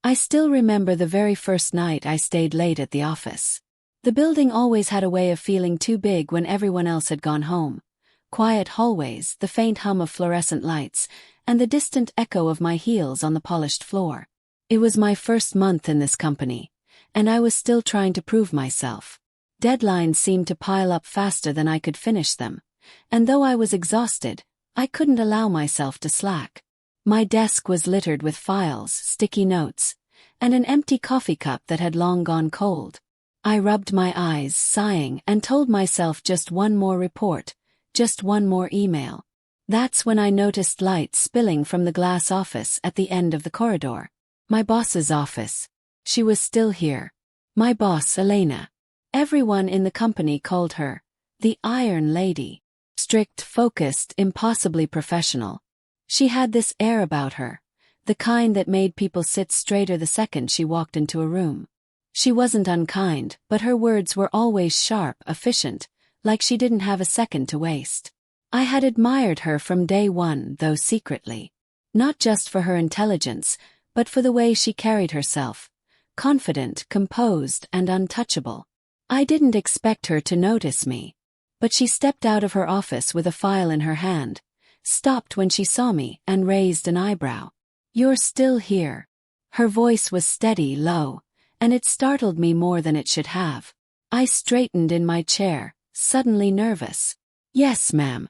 I still remember the very first night I stayed late at the office. The building always had a way of feeling too big when everyone else had gone home. Quiet hallways, the faint hum of fluorescent lights, and the distant echo of my heels on the polished floor. It was my first month in this company, and I was still trying to prove myself. Deadlines seemed to pile up faster than I could finish them, and though I was exhausted, I couldn't allow myself to slack. My desk was littered with files, sticky notes, and an empty coffee cup that had long gone cold. I rubbed my eyes, sighing, and told myself just one more report, just one more email. That's when I noticed light spilling from the glass office at the end of the corridor. My boss's office. She was still here. My boss, Elena. Everyone in the company called her the Iron Lady. Strict, focused, impossibly professional. She had this air about her, the kind that made people sit straighter the second she walked into a room. She wasn't unkind, but her words were always sharp, efficient, like she didn't have a second to waste. I had admired her from day one, though secretly. Not just for her intelligence, but for the way she carried herself. Confident, composed, and untouchable. I didn't expect her to notice me. But she stepped out of her office with a file in her hand, stopped when she saw me, and raised an eyebrow. "You're still here." Her voice was steady, low, and it startled me more than it should have. I straightened in my chair, suddenly nervous. "Yes, ma'am.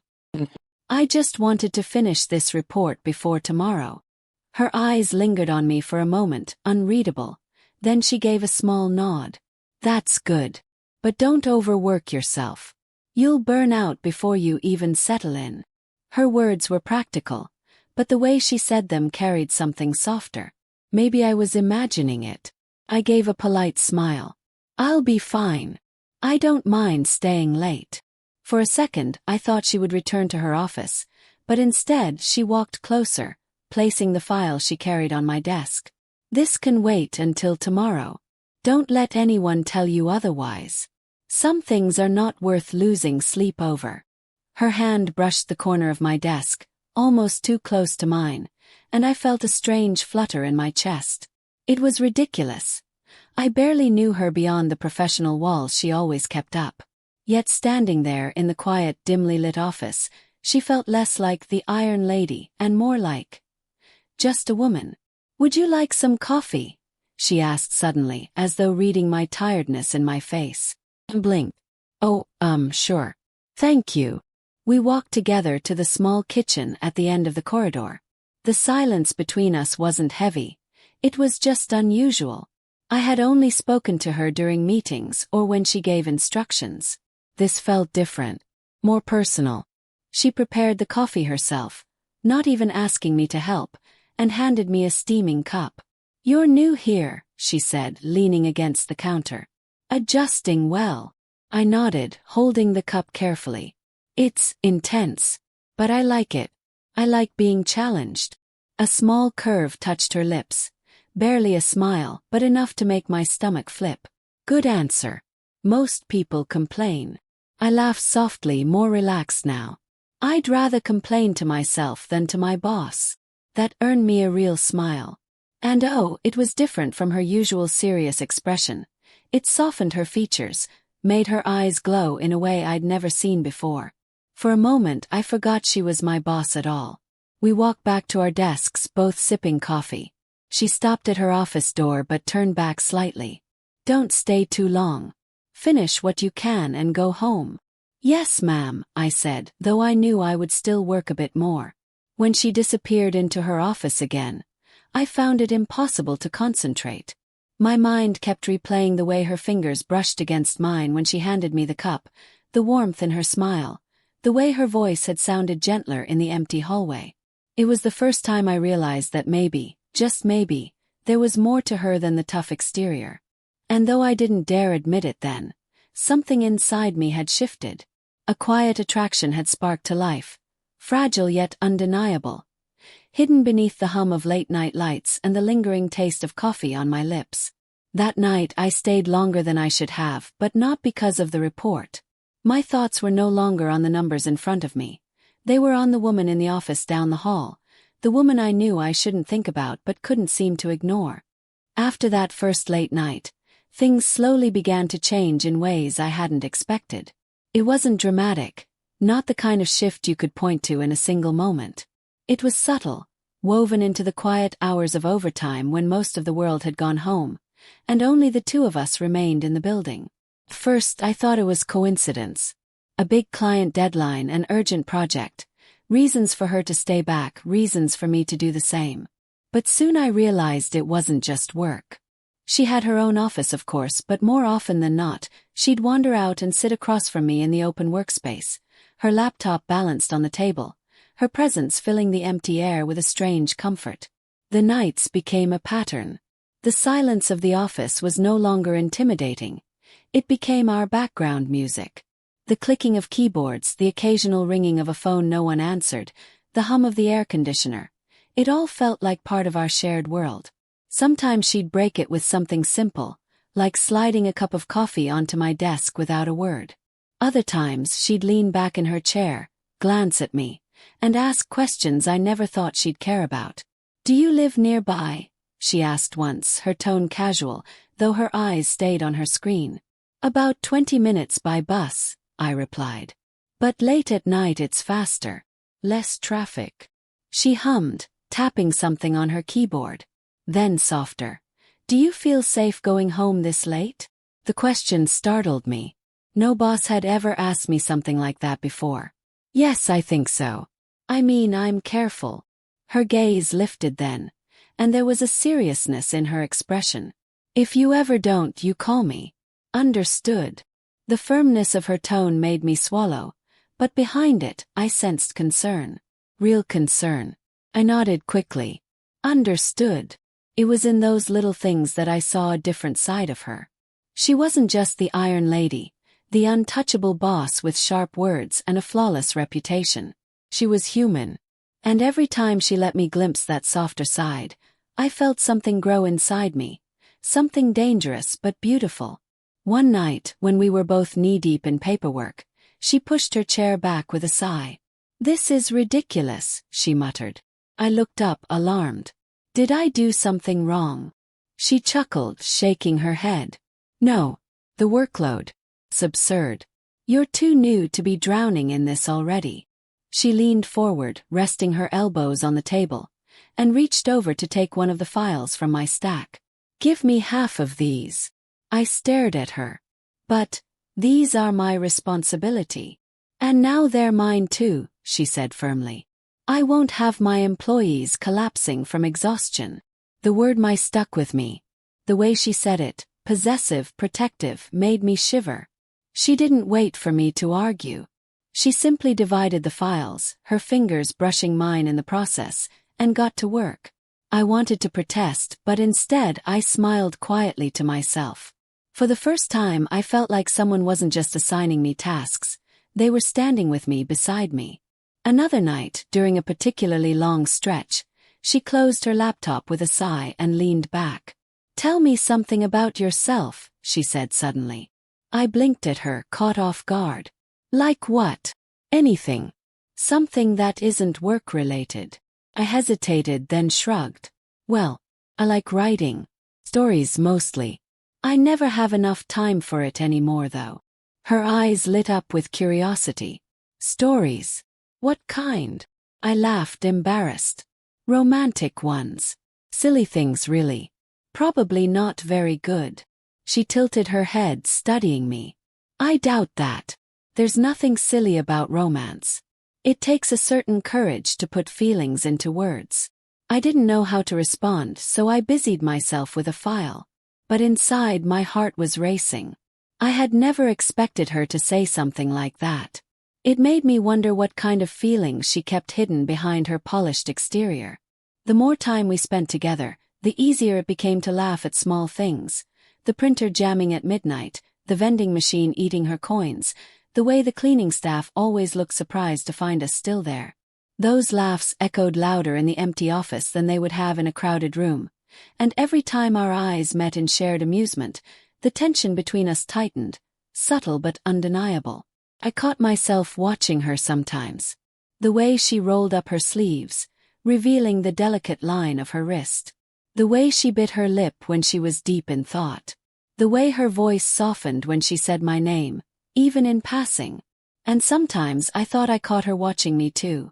I just wanted to finish this report before tomorrow." Her eyes lingered on me for a moment, unreadable. Then she gave a small nod. "That's good. But don't overwork yourself. You'll burn out before you even settle in." Her words were practical, but the way she said them carried something softer. Maybe I was imagining it. I gave a polite smile. "I'll be fine. I don't mind staying late." For a second, I thought she would return to her office, but instead she walked closer, placing the file she carried on my desk. "This can wait until tomorrow. Don't let anyone tell you otherwise. Some things are not worth losing sleep over." Her hand brushed the corner of my desk, almost too close to mine, and I felt a strange flutter in my chest. It was ridiculous. I barely knew her beyond the professional walls she always kept up. Yet standing there in the quiet, dimly lit office, she felt less like the Iron Lady and more like just a woman. "Would you like some coffee?" she asked suddenly, as though reading my tiredness in my face. I blinked. "Oh, sure. Thank you." We walked together to the small kitchen at the end of the corridor. The silence between us wasn't heavy. It was just unusual. I had only spoken to her during meetings or when she gave instructions. This felt different, more personal. She prepared the coffee herself, not even asking me to help, and handed me a steaming cup. "You're new here," she said, leaning against the counter. "Adjusting well." I nodded, holding the cup carefully. "It's intense. But I like it. I like being challenged." A small curve touched her lips. Barely a smile, but enough to make my stomach flip. "Good answer. Most people complain." I laughed softly, more relaxed now. I'd rather complain to myself than to my boss. That earned me a real smile. And oh, it was different from her usual serious expression. It softened her features, made her eyes glow in a way I'd never seen before. For a moment I forgot she was my boss at all. We walked back to our desks, both sipping coffee. She stopped at her office door but turned back slightly. "Don't stay too long. Finish what you can and go home." "Yes, ma'am," I said, though I knew I would still work a bit more. When she disappeared into her office again, I found it impossible to concentrate. My mind kept replaying the way her fingers brushed against mine when she handed me the cup, the warmth in her smile, the way her voice had sounded gentler in the empty hallway. It was the first time I realized that maybe, just maybe, there was more to her than the tough exterior. And though I didn't dare admit it then, something inside me had shifted. A quiet attraction had sparked to life, fragile yet undeniable, hidden beneath the hum of late-night lights and the lingering taste of coffee on my lips. That night I stayed longer than I should have, but not because of the report. My thoughts were no longer on the numbers in front of me. They were on the woman in the office down the hall, the woman I knew I shouldn't think about but couldn't seem to ignore. After that first late night, things slowly began to change in ways I hadn't expected. It wasn't dramatic, not the kind of shift you could point to in a single moment. It was subtle, woven into the quiet hours of overtime when most of the world had gone home, and only the two of us remained in the building. First, I thought it was coincidence. A big client deadline, an urgent project, reasons for her to stay back, reasons for me to do the same. But soon I realized it wasn't just work. She had her own office, of course, but more often than not, she'd wander out and sit across from me in the open workspace, her laptop balanced on the table, her presence filling the empty air with a strange comfort. The nights became a pattern. The silence of the office was no longer intimidating. It became our background music. The clicking of keyboards, the occasional ringing of a phone no one answered, the hum of the air conditioner. It all felt like part of our shared world. Sometimes she'd break it with something simple, like sliding a cup of coffee onto my desk without a word. Other times she'd lean back in her chair, glance at me, and ask questions I never thought she'd care about. "Do you live nearby?" she asked once, her tone casual, though her eyes stayed on her screen. "About 20 minutes by bus," I replied. "But late at night it's faster. Less traffic." She hummed, tapping something on her keyboard. Then softer. "Do you feel safe going home this late?" The question startled me. No boss had ever asked me something like that before. "Yes, I think so. I mean, I'm careful." Her gaze lifted then, and there was a seriousness in her expression. "If you ever don't, you call me." "Understood." The firmness of her tone made me swallow, but behind it, I sensed concern. Real concern. I nodded quickly. "Understood." It was in those little things that I saw a different side of her. She wasn't just the Iron Lady, the untouchable boss with sharp words and a flawless reputation. She was human. And every time she let me glimpse that softer side, I felt something grow inside me. Something dangerous but beautiful. One night, when we were both knee-deep in paperwork, she pushed her chair back with a sigh. "This is ridiculous," she muttered. I looked up, alarmed. "Did I do something wrong?" She chuckled, shaking her head. "No. The workload. It's absurd. You're too new to be drowning in this already." She leaned forward, resting her elbows on the table, and reached over to take one of the files from my stack. "Give me half of these." I stared at her. "But these are my responsibility. And now they're mine too," she said firmly. "I won't have my employees collapsing from exhaustion." The word "my" stuck with me. The way she said it, possessive, protective, made me shiver. She didn't wait for me to argue. She simply divided the files, her fingers brushing mine in the process, and got to work. I wanted to protest, but instead I smiled quietly to myself. For the first time I felt like someone wasn't just assigning me tasks, they were standing with me, beside me. Another night, during a particularly long stretch, she closed her laptop with a sigh and leaned back. "Tell me something about yourself," she said suddenly. I blinked at her, caught off guard. "Like what?" "Anything. Something that isn't work-related." I hesitated, then shrugged. "Well, I like writing. Stories mostly. I never have enough time for it anymore, though." Her eyes lit up with curiosity. "Stories? What kind?" I laughed, embarrassed. "Romantic ones. Silly things, really. Probably not very good." She tilted her head, studying me. "I doubt that. There's nothing silly about romance. It takes a certain courage to put feelings into words." I didn't know how to respond, so I busied myself with a file. But inside my heart was racing. I had never expected her to say something like that. It made me wonder what kind of feelings she kept hidden behind her polished exterior. The more time we spent together, the easier it became to laugh at small things. The printer jamming at midnight, the vending machine eating her coins, the way the cleaning staff always looked surprised to find us still there. Those laughs echoed louder in the empty office than they would have in a crowded room. And every time our eyes met in shared amusement, the tension between us tightened, subtle but undeniable. I caught myself watching her sometimes. The way she rolled up her sleeves, revealing the delicate line of her wrist. The way she bit her lip when she was deep in thought. The way her voice softened when she said my name, even in passing. And sometimes I thought I caught her watching me too.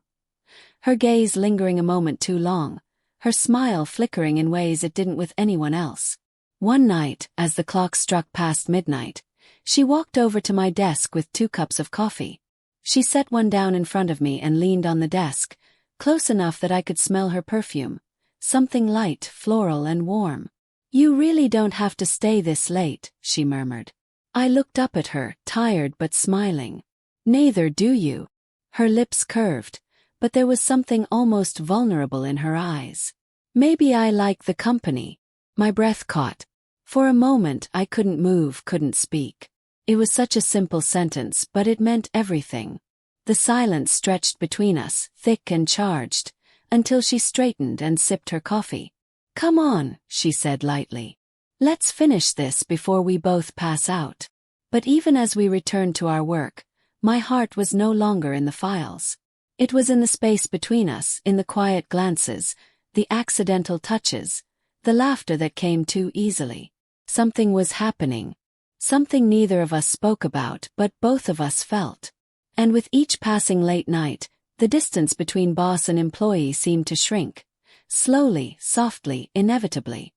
Her gaze lingering a moment too long, her smile flickering in ways it didn't with anyone else. One night, as the clock struck past midnight, she walked over to my desk with 2 cups of coffee. She set one down in front of me and leaned on the desk, close enough that I could smell her perfume, something light, floral and warm. "You really don't have to stay this late," she murmured. I looked up at her, tired but smiling. "Neither do you." Her lips curved, but there was something almost vulnerable in her eyes. "Maybe I like the company." My breath caught. For a moment I couldn't move, couldn't speak. It was such a simple sentence, but it meant everything. The silence stretched between us, thick and charged, until she straightened and sipped her coffee. "Come on," she said lightly. "Let's finish this before we both pass out." But even as we returned to our work, my heart was no longer in the files. It was in the space between us, in the quiet glances, the accidental touches, the laughter that came too easily. Something was happening. Something neither of us spoke about, but both of us felt. And with each passing late night, the distance between boss and employee seemed to shrink. Slowly, softly, inevitably.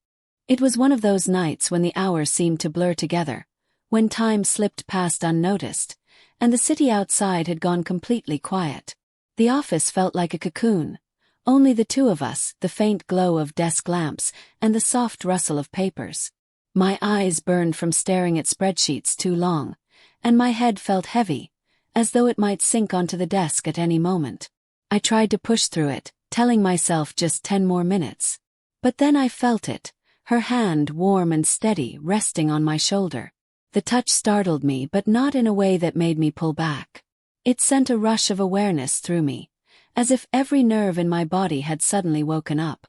It was one of those nights when the hours seemed to blur together, when time slipped past unnoticed, and the city outside had gone completely quiet. The office felt like a cocoon. Only the two of us, the faint glow of desk lamps, and the soft rustle of papers. My eyes burned from staring at spreadsheets too long, and my head felt heavy, as though it might sink onto the desk at any moment. I tried to push through it, telling myself just 10 more minutes. But then I felt it, her hand warm and steady resting on my shoulder. The touch startled me, but not in a way that made me pull back. It sent a rush of awareness through me, as if every nerve in my body had suddenly woken up.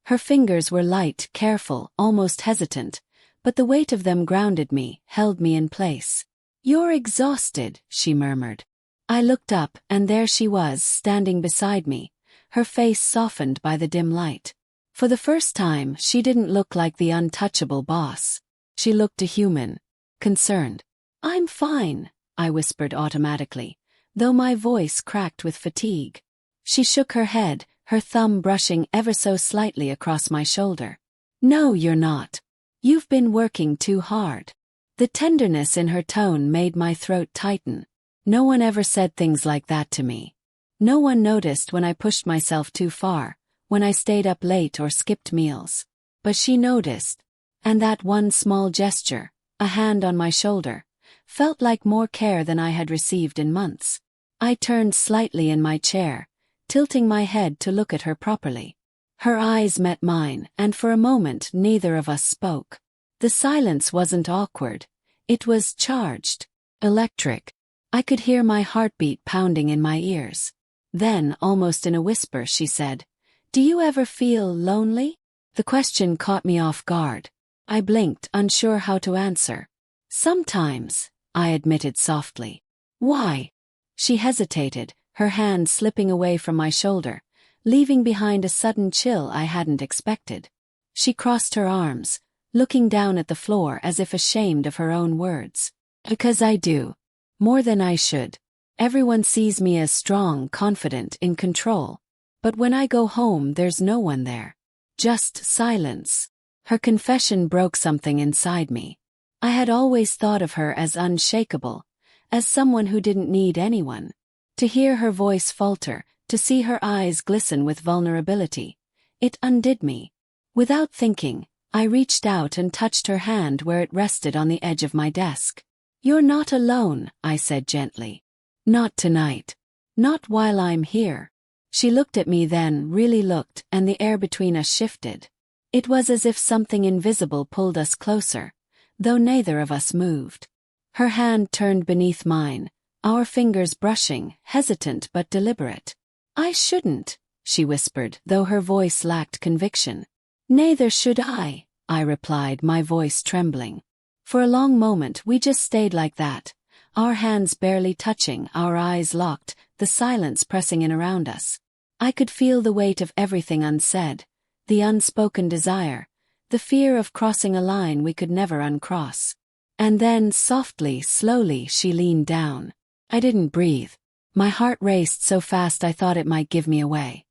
Her fingers were light, careful, almost hesitant, but the weight of them grounded me, held me in place. "You're exhausted," she murmured. I looked up, and there she was, standing beside me, her face softened by the dim light. For the first time, she didn't look like the untouchable boss. She looked a human. Concerned. "I'm fine," I whispered automatically, though my voice cracked with fatigue. She shook her head, her thumb brushing ever so slightly across my shoulder. "No, you're not. You've been working too hard." The tenderness in her tone made my throat tighten. No one ever said things like that to me. No one noticed when I pushed myself too far, when I stayed up late or skipped meals. But she noticed. And that one small gesture, a hand on my shoulder, felt like more care than I had received in months. I turned slightly in my chair, tilting my head to look at her properly. Her eyes met mine, and for a moment neither of us spoke. The silence wasn't awkward. It was charged. Electric. I could hear my heartbeat pounding in my ears. Then, almost in a whisper, she said, "Do you ever feel lonely?" The question caught me off guard. I blinked, unsure how to answer. "Sometimes," I admitted softly. "Why?" She hesitated, her hand slipping away from my shoulder, leaving behind a sudden chill I hadn't expected. She crossed her arms, looking down at the floor as if ashamed of her own words. "Because I do. More than I should. Everyone sees me as strong, confident, in control. But when I go home, there's no one there. Just silence." Her confession broke something inside me. I had always thought of her as unshakable, as someone who didn't need anyone. To hear her voice falter, to see her eyes glisten with vulnerability, it undid me. Without thinking, I reached out and touched her hand where it rested on the edge of my desk. "You're not alone," I said gently. "Not tonight. Not while I'm here." She looked at me then, really looked, and the air between us shifted. It was as if something invisible pulled us closer, though neither of us moved. Her hand turned beneath mine, our fingers brushing, hesitant but deliberate. "I shouldn't," she whispered, though her voice lacked conviction. "Neither should I," I replied, my voice trembling. For a long moment we just stayed like that, our hands barely touching, our eyes locked, the silence pressing in around us. I could feel the weight of everything unsaid, the unspoken desire, the fear of crossing a line we could never uncross. And then, softly, slowly, she leaned down. I didn't breathe. My heart raced so fast I thought it might give me away.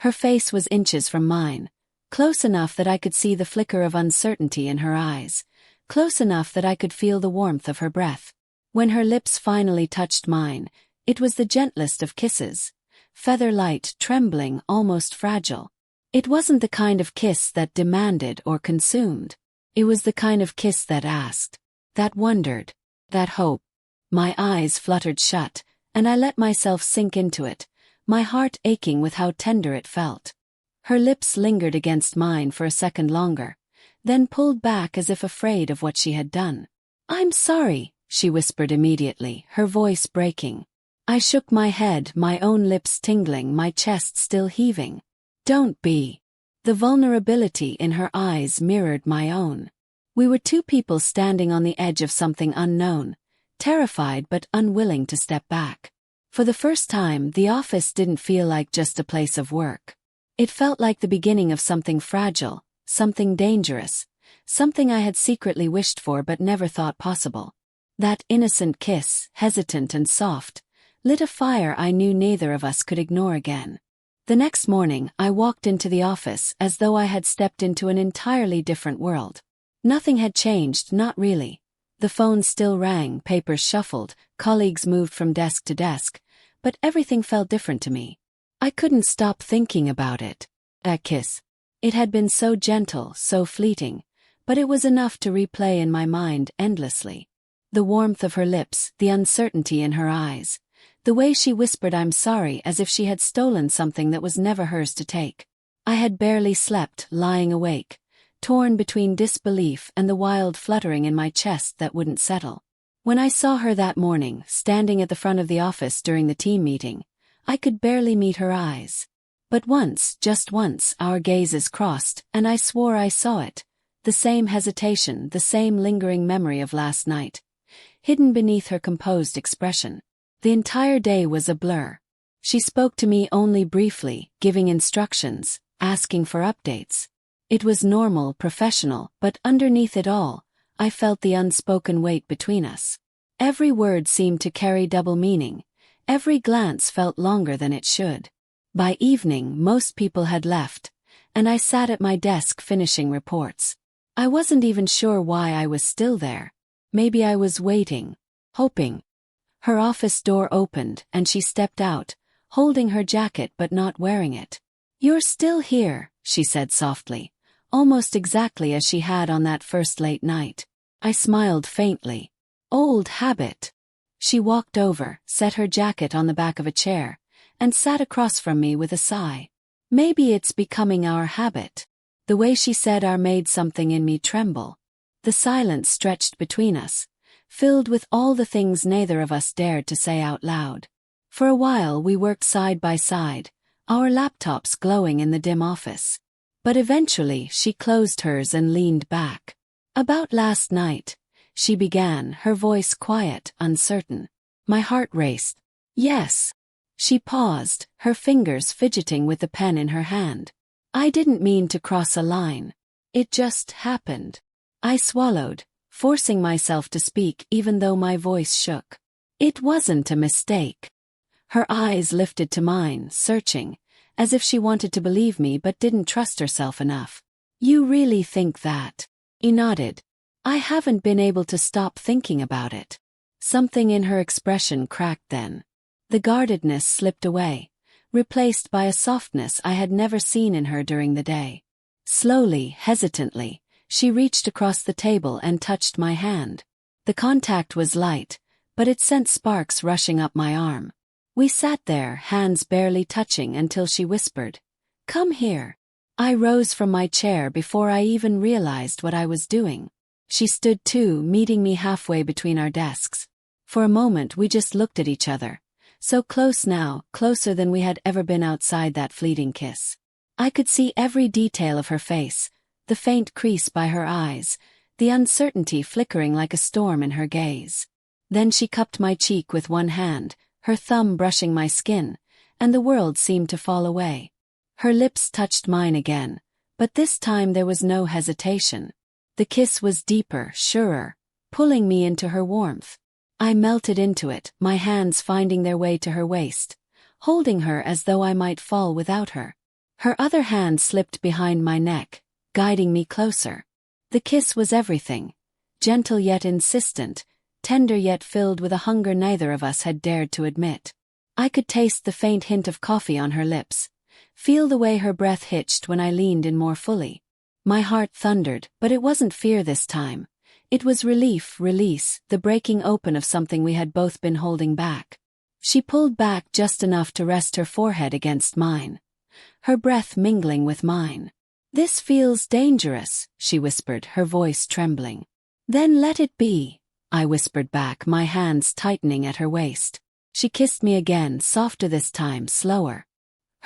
Her face was inches from mine, close enough that I could see the flicker of uncertainty in her eyes, close enough that I could feel the warmth of her breath. When her lips finally touched mine, it was the gentlest of kisses, feather-light, trembling, almost fragile. It wasn't the kind of kiss that demanded or consumed. It was the kind of kiss that asked, that wondered, that hoped. My eyes fluttered shut, and I let myself sink into it, my heart aching with how tender it felt. Her lips lingered against mine for a second longer, then pulled back as if afraid of what she had done. "I'm sorry," she whispered immediately, her voice breaking. I shook my head, my own lips tingling, my chest still heaving. "Don't be." The vulnerability in her eyes mirrored my own. We were two people standing on the edge of something unknown, terrified but unwilling to step back. For the first time, the office didn't feel like just a place of work. It felt like the beginning of something fragile, something dangerous, something I had secretly wished for but never thought possible. That innocent kiss, hesitant and soft, lit a fire I knew neither of us could ignore again. The next morning, I walked into the office as though I had stepped into an entirely different world. Nothing had changed, not really. The phone still rang, papers shuffled, colleagues moved from desk to desk, but everything felt different to me. I couldn't stop thinking about it. That kiss. It had been so gentle, so fleeting, but it was enough to replay in my mind endlessly. The warmth of her lips, the uncertainty in her eyes, the way she whispered "I'm sorry" as if she had stolen something that was never hers to take. I had barely slept, lying awake, torn between disbelief and the wild fluttering in my chest that wouldn't settle. When I saw her that morning, standing at the front of the office during the team meeting, I could barely meet her eyes. But once, just once, our gazes crossed, and I swore I saw it. The same hesitation, the same lingering memory of last night, hidden beneath her composed expression. The entire day was a blur. She spoke to me only briefly, giving instructions, asking for updates. It was normal, professional, but underneath it all, I felt the unspoken weight between us. Every word seemed to carry double meaning. Every glance felt longer than it should. By evening, most people had left, and I sat at my desk finishing reports. I wasn't even sure why I was still there. Maybe I was waiting, hoping. Her office door opened, and she stepped out, holding her jacket but not wearing it. "You're still here," she said softly, almost exactly as she had on that first late night. I smiled faintly. Old habit. She walked over, set her jacket on the back of a chair, and sat across from me with a sigh. "Maybe it's becoming our habit." The way she said "our" made something in me tremble. The silence stretched between us, filled with all the things neither of us dared to say out loud. For a while we worked side by side, our laptops glowing in the dim office. But eventually she closed hers and leaned back. "About last night," she began, her voice quiet, uncertain. My heart raced. "Yes." She paused, her fingers fidgeting with the pen in her hand. "I didn't mean to cross a line. It just happened." I swallowed, forcing myself to speak even though my voice shook. "It wasn't a mistake." Her eyes lifted to mine, searching, as if she wanted to believe me but didn't trust herself enough. "You really think that?" He nodded. "I haven't been able to stop thinking about it." Something in her expression cracked then. The guardedness slipped away, replaced by a softness I had never seen in her during the day. Slowly, hesitantly, she reached across the table and touched my hand. The contact was light, but it sent sparks rushing up my arm. We sat there, hands barely touching, until she whispered, "Come here." I rose from my chair before I even realized what I was doing. She stood too, meeting me halfway between our desks. For a moment we just looked at each other, so close now, closer than we had ever been outside that fleeting kiss. I could see every detail of her face, the faint crease by her eyes, the uncertainty flickering like a storm in her gaze. Then she cupped my cheek with one hand, her thumb brushing my skin, and the world seemed to fall away. Her lips touched mine again, But this time there was no hesitation. The kiss was deeper, surer, pulling me into her warmth. I melted into it, my hands finding their way to her waist, holding her as though I might fall without her. Her other hand slipped behind my neck, guiding me closer. The kiss was everything, gentle yet insistent, tender yet filled with a hunger neither of us had dared to admit. I could taste the faint hint of coffee on her lips, feel the way her breath hitched when I leaned in more fully. My heart thundered, but it wasn't fear this time. It was relief, release, the breaking open of something we had both been holding back. She pulled back just enough to rest her forehead against mine, her breath mingling with mine. "This feels dangerous," she whispered, her voice trembling. "Then let it be," I whispered back, my hands tightening at her waist. She kissed me again, softer this time, slower.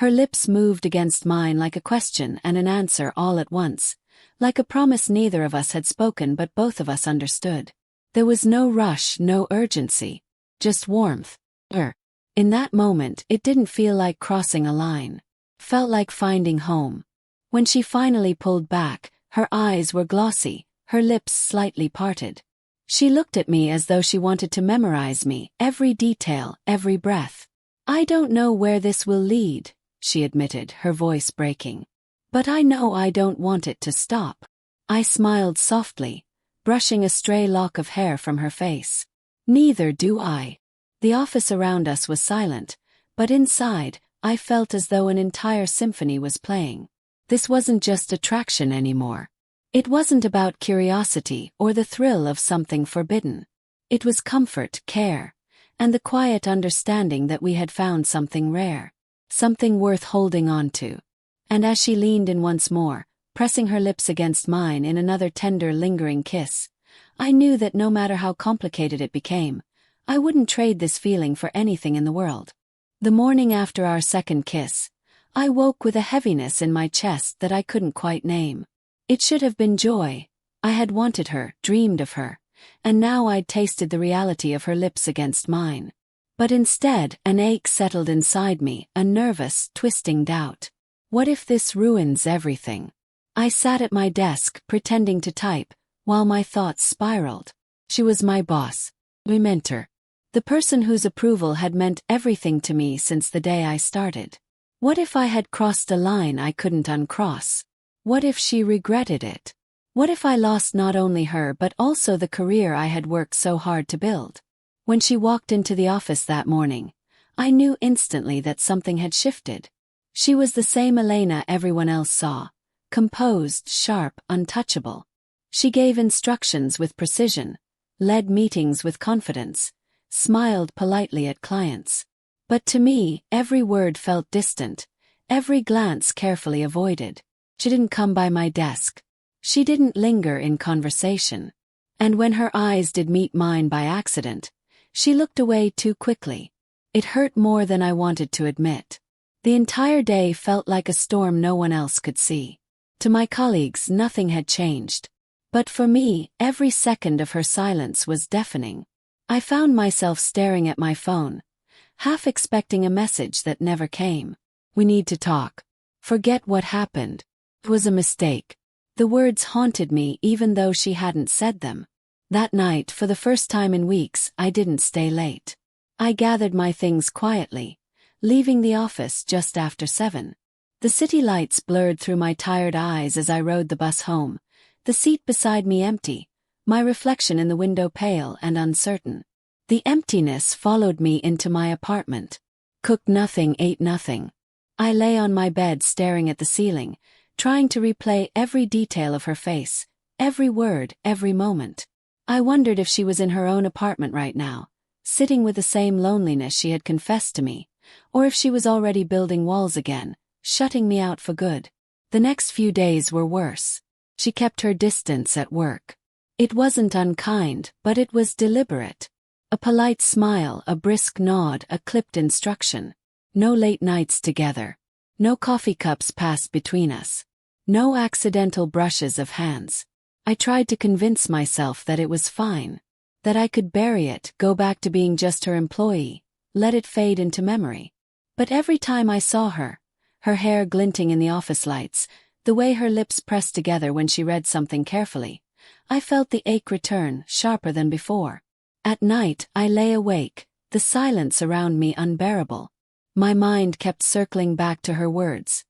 Her lips moved against mine like a question and an answer all at once, like a promise neither of us had spoken but both of us understood. There was no rush, no urgency, just warmth. In that moment, it didn't feel like crossing a line. Felt like finding home. When she finally pulled back, her eyes were glossy, her lips slightly parted. She looked at me as though she wanted to memorize me, every detail, every breath. "I don't know where this will lead," she admitted, her voice breaking. "But I know I don't want it to stop." I smiled softly, brushing a stray lock of hair from her face. "Neither do I." The office around us was silent, but inside, I felt as though an entire symphony was playing. This wasn't just attraction anymore. It wasn't about curiosity or the thrill of something forbidden. It was comfort, care, and the quiet understanding that we had found something rare, something worth holding on to. And as she leaned in once more, pressing her lips against mine in another tender, lingering kiss, I knew that no matter how complicated it became, I wouldn't trade this feeling for anything in the world. The morning after our second kiss, I woke with a heaviness in my chest that I couldn't quite name. It should have been joy. I had wanted her, dreamed of her, and now I'd tasted the reality of her lips against mine. But instead, an ache settled inside me, a nervous, twisting doubt. What if this ruins everything? I sat at my desk, pretending to type, while my thoughts spiraled. She was my boss, my mentor, the person whose approval had meant everything to me since the day I started. What if I had crossed a line I couldn't uncross? What if she regretted it? What if I lost not only her but also the career I had worked so hard to build? When she walked into the office that morning, I knew instantly that something had shifted. She was the same Elena everyone else saw, composed, sharp, untouchable. She gave instructions with precision, led meetings with confidence, smiled politely at clients. But to me, every word felt distant, every glance carefully avoided. She didn't come by my desk. She didn't linger in conversation. And when her eyes did meet mine by accident, she looked away too quickly. It hurt more than I wanted to admit. The entire day felt like a storm no one else could see. To my colleagues, nothing had changed. But for me, every second of her silence was deafening. I found myself staring at my phone, half expecting a message that never came. "We need to talk. Forget what happened. It was a mistake." The words haunted me even though she hadn't said them. That night, for the first time in weeks, I didn't stay late. I gathered my things quietly, leaving the office just after 7. The city lights blurred through my tired eyes as I rode the bus home, the seat beside me empty, my reflection in the window pale and uncertain. The emptiness followed me into my apartment. Cooked nothing, ate nothing. I lay on my bed staring at the ceiling, trying to replay every detail of her face, every word, every moment. I wondered if she was in her own apartment right now, sitting with the same loneliness she had confessed to me, or if she was already building walls again, shutting me out for good. The next few days were worse. She kept her distance at work. It wasn't unkind, but it was deliberate. A polite smile, a brisk nod, a clipped instruction. No late nights together. No coffee cups passed between us. No accidental brushes of hands. I tried to convince myself that it was fine, that I could bury it, go back to being just her employee, let it fade into memory. But every time I saw her, her hair glinting in the office lights, the way her lips pressed together when she read something carefully. I felt the ache return, sharper than before. At night, I lay awake, the silence around me unbearable. My mind kept circling back to her words.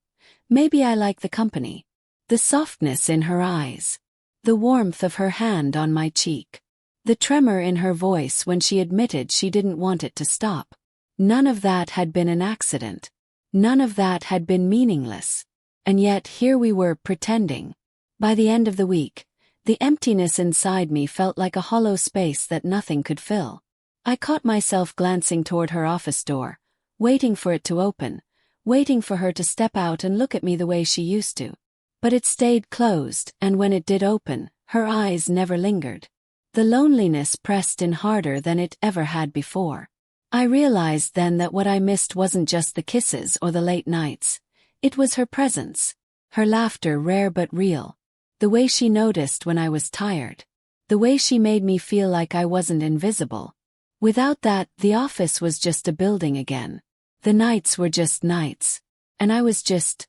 Maybe I like the company. The softness in her eyes. The warmth of her hand on my cheek. The tremor in her voice when she admitted she didn't want it to stop. None of that had been an accident. None of that had been meaningless. And yet here we were pretending. By the end of the week, the emptiness inside me felt like a hollow space that nothing could fill. I caught myself glancing toward her office door, waiting for it to open, waiting for her to step out and look at me the way she used to. But it stayed closed, and when it did open, her eyes never lingered. The loneliness pressed in harder than it ever had before. I realized then that what I missed wasn't just the kisses or the late nights. It was her presence. Her laughter, rare but real. The way she noticed when I was tired. The way she made me feel like I wasn't invisible. Without that, the office was just a building again. The nights were just nights. And I was just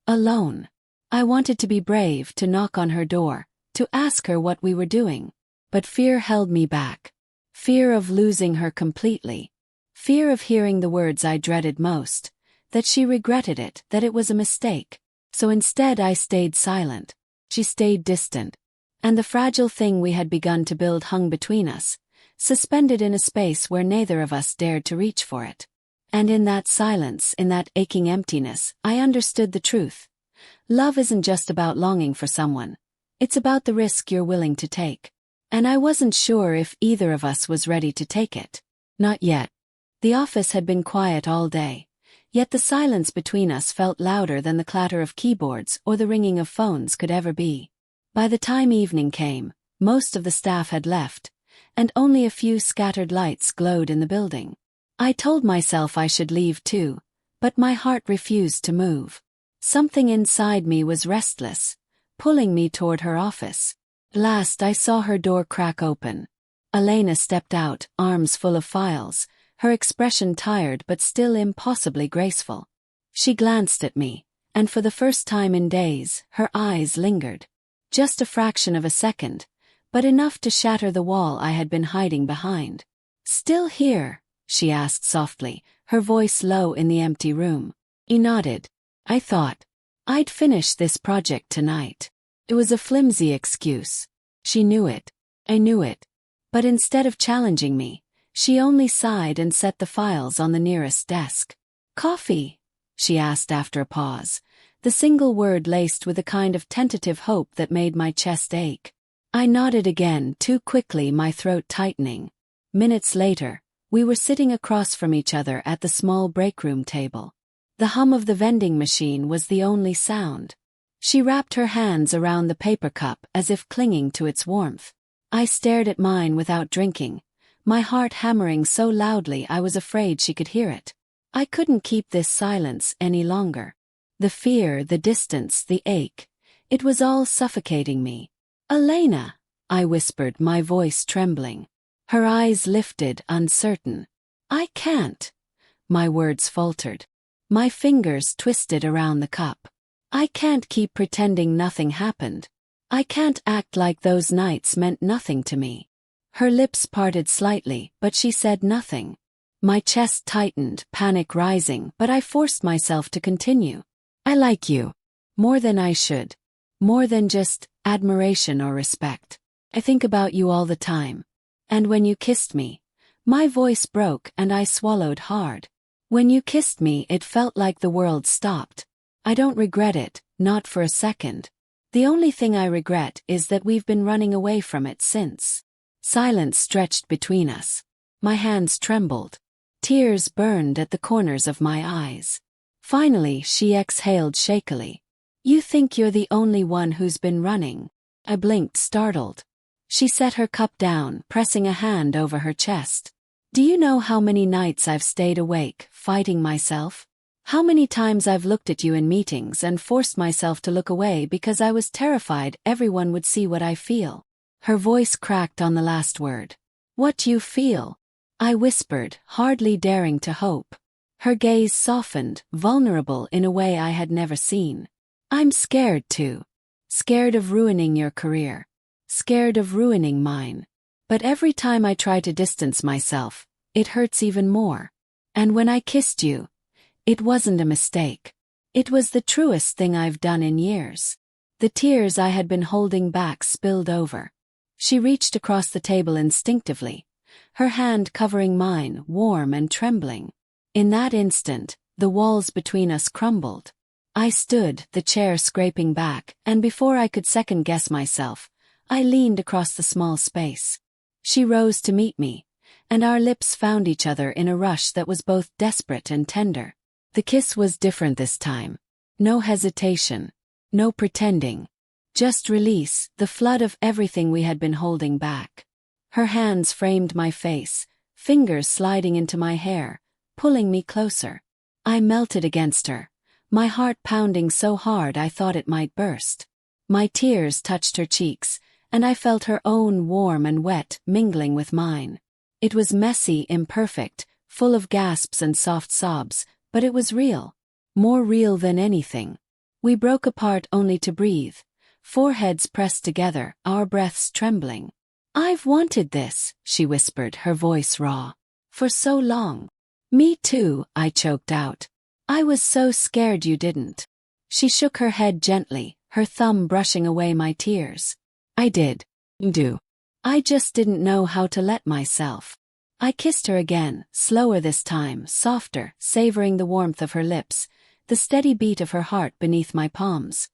alone. I wanted to be brave, to knock on her door, to ask her what we were doing. But fear held me back. Fear of losing her completely. Fear of hearing the words I dreaded most, that she regretted it, that it was a mistake. So instead I stayed silent. She stayed distant. And the fragile thing we had begun to build hung between us, suspended in a space where neither of us dared to reach for it. And in that silence, in that aching emptiness, I understood the truth. Love isn't just about longing for someone. It's about the risk you're willing to take. And I wasn't sure if either of us was ready to take it. Not yet. The office had been quiet all day, yet the silence between us felt louder than the clatter of keyboards or the ringing of phones could ever be. By the time evening came, most of the staff had left, and only a few scattered lights glowed in the building. I told myself I should leave too, but my heart refused to move. Something inside me was restless, pulling me toward her office. Last I saw her door crack open. Elena stepped out, arms full of files, her expression tired but still impossibly graceful. She glanced at me, and for the first time in days, her eyes lingered. Just a fraction of a second, but enough to shatter the wall I had been hiding behind. "Still here?" she asked softly, her voice low in the empty room. He nodded. I thought I'd finish this project tonight. It was a flimsy excuse. She knew it. I knew it. But instead of challenging me, she only sighed and set the files on the nearest desk. "Coffee?" she asked after a pause, the single word laced with a kind of tentative hope that made my chest ache. I nodded again, too quickly, my throat tightening. Minutes later, we were sitting across from each other at the small break-room table. The hum of the vending machine was the only sound. She wrapped her hands around the paper cup as if clinging to its warmth. I stared at mine without drinking, my heart hammering so loudly I was afraid she could hear it. I couldn't keep this silence any longer. The fear, the distance, the ache, it was all suffocating me. "Elena," I whispered, my voice trembling. Her eyes lifted, uncertain. "I can't." My words faltered. My fingers twisted around the cup. "I can't keep pretending nothing happened. I can't act like those nights meant nothing to me." Her lips parted slightly, but she said nothing. My chest tightened, panic rising, but I forced myself to continue. "I like you. More than I should. More than just admiration or respect. I think about you all the time. And when you kissed me," my voice broke and I swallowed hard. "When you kissed me, it felt like the world stopped. I don't regret it, not for a second. The only thing I regret is that we've been running away from it since." Silence stretched between us. My hands trembled. Tears burned at the corners of my eyes. Finally, she exhaled shakily. "You think you're the only one who's been running?" I blinked, startled. She set her cup down, pressing a hand over her chest. "Do you know how many nights I've stayed awake, fighting myself? How many times I've looked at you in meetings and forced myself to look away because I was terrified everyone would see what I feel?" Her voice cracked on the last word. "What do you feel?" I whispered, hardly daring to hope. Her gaze softened, vulnerable in a way I had never seen. I'm scared too. Scared of ruining your career. Scared of ruining mine. But every time I try to distance myself, it hurts even more. And when I kissed you, it wasn't a mistake. It was the truest thing I've done in years. The tears I had been holding back spilled over. She reached across the table instinctively, her hand covering mine, warm and trembling. In that instant, the walls between us crumbled. I stood, the chair scraping back, and before I could second-guess myself, I leaned across the small space. She rose to meet me, and our lips found each other in a rush that was both desperate and tender. The kiss was different this time. No hesitation. No pretending. Just release, the flood of everything we had been holding back. Her hands framed my face, fingers sliding into my hair, pulling me closer. I melted against her, my heart pounding so hard I thought it might burst. My tears touched her cheeks, and I felt her own warm and wet mingling with mine. It was messy, imperfect, full of gasps and soft sobs, but it was real. More real than anything. We broke apart only to breathe, foreheads pressed together, our breaths trembling. "I've wanted this," she whispered, her voice raw. "For so long." "Me too," I choked out. "I was so scared you didn't." She shook her head gently, her thumb brushing away my tears. "I did. I just didn't know how to let myself." I kissed her again, slower this time, softer, savoring the warmth of her lips, the steady beat of her heart beneath my palms.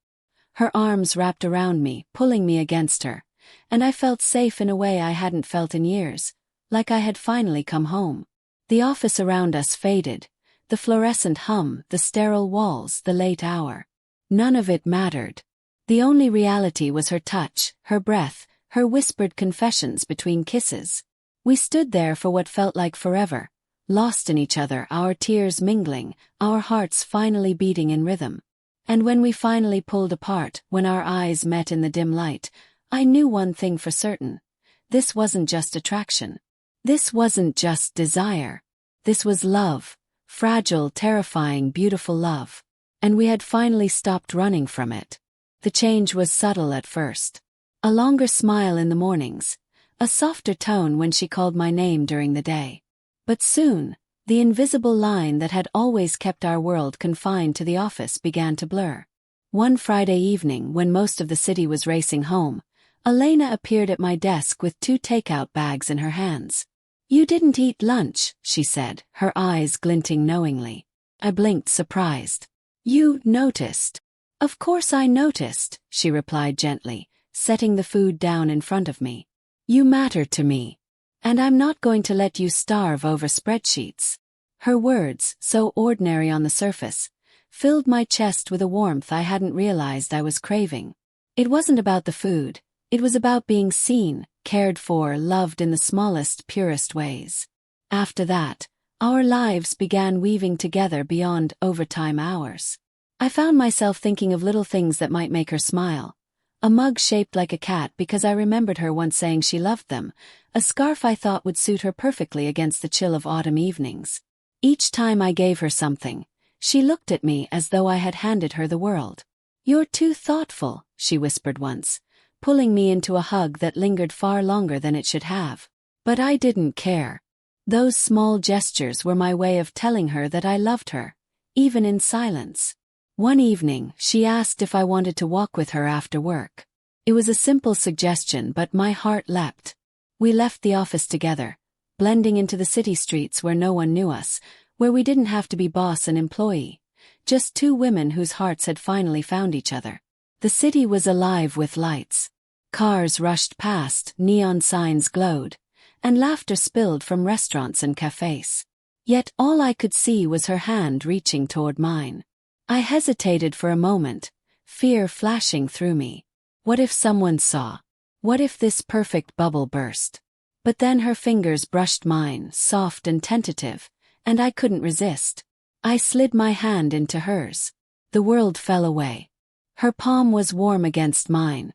Her arms wrapped around me, pulling me against her, and I felt safe in a way I hadn't felt in years, like I had finally come home. The office around us faded, the fluorescent hum, the sterile walls, the late hour. None of it mattered. The only reality was her touch, her breath, her whispered confessions between kisses. We stood there for what felt like forever, lost in each other, our tears mingling, our hearts finally beating in rhythm. And when we finally pulled apart, when our eyes met in the dim light, I knew one thing for certain. This wasn't just attraction. This wasn't just desire. This was love. Fragile, terrifying, beautiful love. And we had finally stopped running from it. The change was subtle at first. A longer smile in the mornings, a softer tone when she called my name during the day. But soon, the invisible line that had always kept our world confined to the office began to blur. One Friday evening, when most of the city was racing home, Elena appeared at my desk with 2 takeout bags in her hands. "You didn't eat lunch," she said, her eyes glinting knowingly. I blinked, surprised. "You noticed." "Of course I noticed," she replied gently, setting the food down in front of me. "You matter to me. And I'm not going to let you starve over spreadsheets." Her words, so ordinary on the surface, filled my chest with a warmth I hadn't realized I was craving. It wasn't about the food, it was about being seen, cared for, loved in the smallest, purest ways. After that, our lives began weaving together beyond overtime hours. I found myself thinking of little things that might make her smile. A mug shaped like a cat because I remembered her once saying she loved them, a scarf I thought would suit her perfectly against the chill of autumn evenings. Each time I gave her something, she looked at me as though I had handed her the world. "You're too thoughtful," she whispered once, pulling me into a hug that lingered far longer than it should have. But I didn't care. Those small gestures were my way of telling her that I loved her, even in silence. One evening, she asked if I wanted to walk with her after work. It was a simple suggestion, but my heart leapt. We left the office together, blending into the city streets where no one knew us, where we didn't have to be boss and employee, just 2 women whose hearts had finally found each other. The city was alive with lights. Cars rushed past, neon signs glowed, and laughter spilled from restaurants and cafes. Yet all I could see was her hand reaching toward mine. I hesitated for a moment, fear flashing through me. What if someone saw? What if this perfect bubble burst? But then her fingers brushed mine, soft and tentative, and I couldn't resist. I slid my hand into hers. The world fell away. Her palm was warm against mine,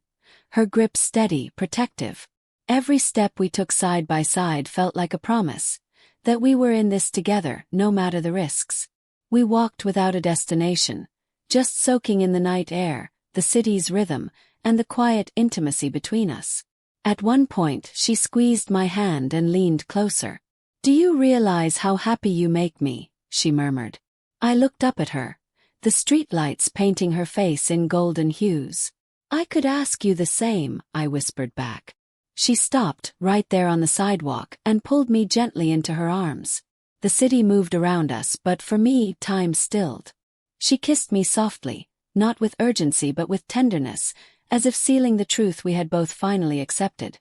her grip steady, protective. Every step we took side by side felt like a promise, that we were in this together, no matter the risks. We walked without a destination, just soaking in the night air, the city's rhythm, and the quiet intimacy between us. At one point, she squeezed my hand and leaned closer. "Do you realize how happy you make me?" she murmured. I looked up at her, the streetlights painting her face in golden hues. "I could ask you the same," I whispered back. She stopped, right there on the sidewalk, and pulled me gently into her arms. The city moved around us, but for me, time stilled. She kissed me softly, not with urgency but with tenderness, as if sealing the truth we had both finally accepted.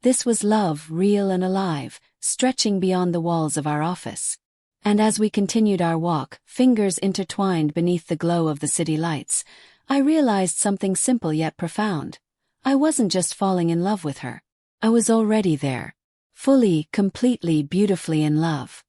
This was love, real and alive, stretching beyond the walls of our office. And as we continued our walk, fingers intertwined beneath the glow of the city lights, I realized something simple yet profound. I wasn't just falling in love with her. I was already there. Fully, completely, beautifully in love.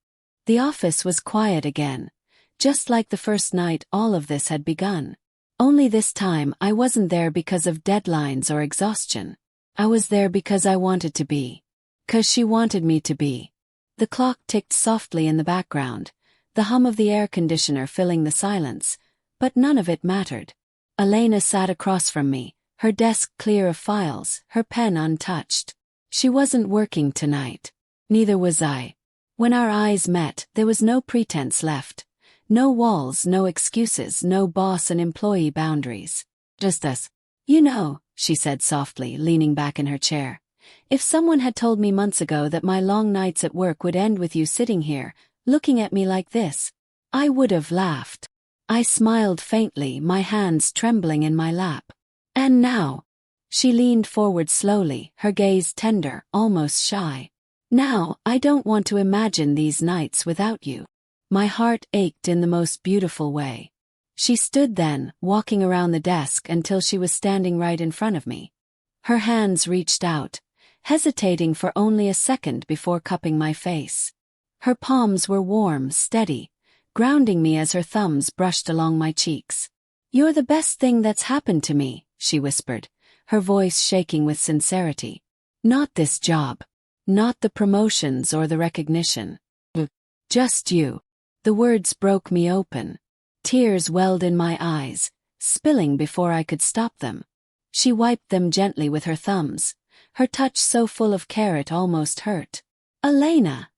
The office was quiet again. Just like the first night all of this had begun. Only this time I wasn't there because of deadlines or exhaustion. I was there because I wanted to be. 'Cause she wanted me to be. The clock ticked softly in the background, the hum of the air conditioner filling the silence, but none of it mattered. Elena sat across from me, her desk clear of files, her pen untouched. She wasn't working tonight. Neither was I. When our eyes met, there was no pretense left. No walls, no excuses, no boss and employee boundaries. Just us. "You know," she said softly, leaning back in her chair, "if someone had told me months ago that my long nights at work would end with you sitting here, looking at me like this, I would have laughed." I smiled faintly, my hands trembling in my lap. "And now?" She leaned forward slowly, her gaze tender, almost shy. "Now, I don't want to imagine these nights without you." My heart ached in the most beautiful way. She stood then, walking around the desk until she was standing right in front of me. Her hands reached out, hesitating for only a second before cupping my face. Her palms were warm, steady, grounding me as her thumbs brushed along my cheeks. "You're the best thing that's happened to me," she whispered, her voice shaking with sincerity. "Not this job. Not the promotions or the recognition. Just you." The words broke me open. Tears welled in my eyes, spilling before I could stop them. She wiped them gently with her thumbs, her touch so full of care it almost hurt. "Elena."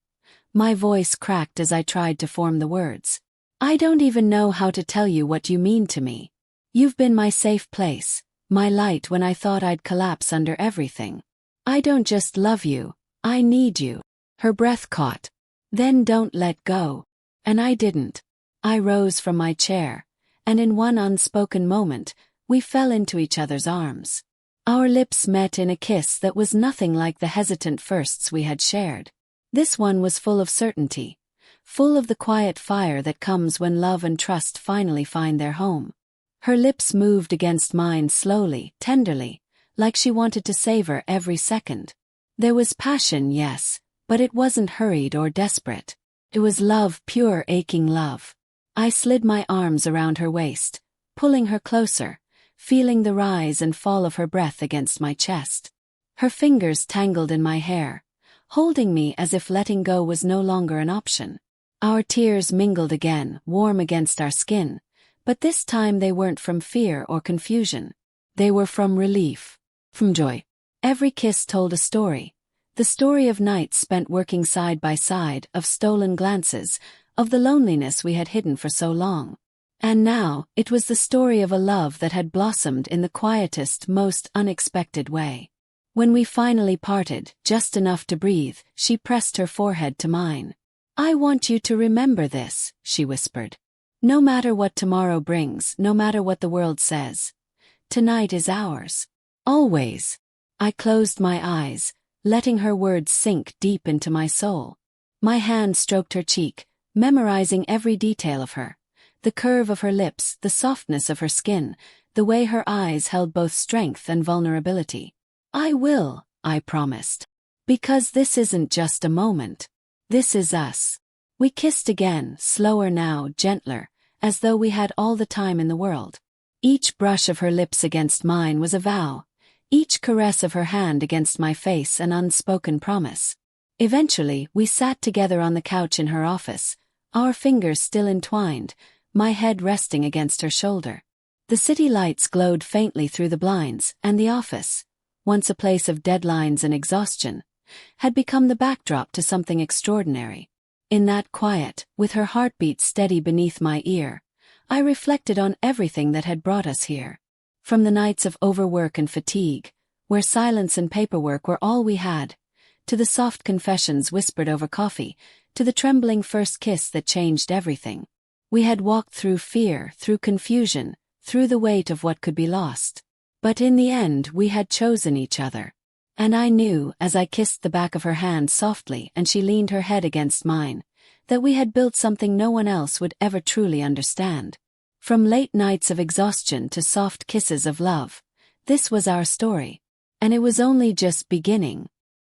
My voice cracked as I tried to form the words. "I don't even know how to tell you what you mean to me. You've been my safe place, my light when I thought I'd collapse under everything. I don't just love you, I need you." Her breath caught. "Then don't let go." And I didn't. I rose from my chair, and in one unspoken moment, we fell into each other's arms. Our lips met in a kiss that was nothing like the hesitant firsts we had shared. This one was full of certainty, full of the quiet fire that comes when love and trust finally find their home. Her lips moved against mine slowly, tenderly, like she wanted to savor every second. There was passion, yes, but it wasn't hurried or desperate. It was love, pure, aching love. I slid my arms around her waist, pulling her closer, feeling the rise and fall of her breath against my chest. Her fingers tangled in my hair, holding me as if letting go was no longer an option. Our tears mingled again, warm against our skin, but this time they weren't from fear or confusion. They were from relief, from joy. Every kiss told a story. The story of nights spent working side by side, of stolen glances, of the loneliness we had hidden for so long. And now, it was the story of a love that had blossomed in the quietest, most unexpected way. When we finally parted, just enough to breathe, she pressed her forehead to mine. "I want you to remember this," she whispered. "No matter what tomorrow brings, no matter what the world says. Tonight is ours. Always." I closed my eyes, letting her words sink deep into my soul. My hand stroked her cheek, memorizing every detail of her. The curve of her lips, the softness of her skin, the way her eyes held both strength and vulnerability. "I will," I promised. "Because this isn't just a moment. This is us." We kissed again, slower now, gentler, as though we had all the time in the world. Each brush of her lips against mine was a vow. Each caress of her hand against my face an unspoken promise. Eventually, we sat together on the couch in her office, our fingers still entwined, my head resting against her shoulder. The city lights glowed faintly through the blinds, and the office, once a place of deadlines and exhaustion, had become the backdrop to something extraordinary. In that quiet, with her heartbeat steady beneath my ear, I reflected on everything that had brought us here. From the nights of overwork and fatigue, where silence and paperwork were all we had, to the soft confessions whispered over coffee, to the trembling first kiss that changed everything. We had walked through fear, through confusion, through the weight of what could be lost. But in the end we had chosen each other. And I knew, as I kissed the back of her hand softly and she leaned her head against mine, that we had built something no one else would ever truly understand. From late nights of exhaustion to soft kisses of love, this was our story. And it was only just beginning.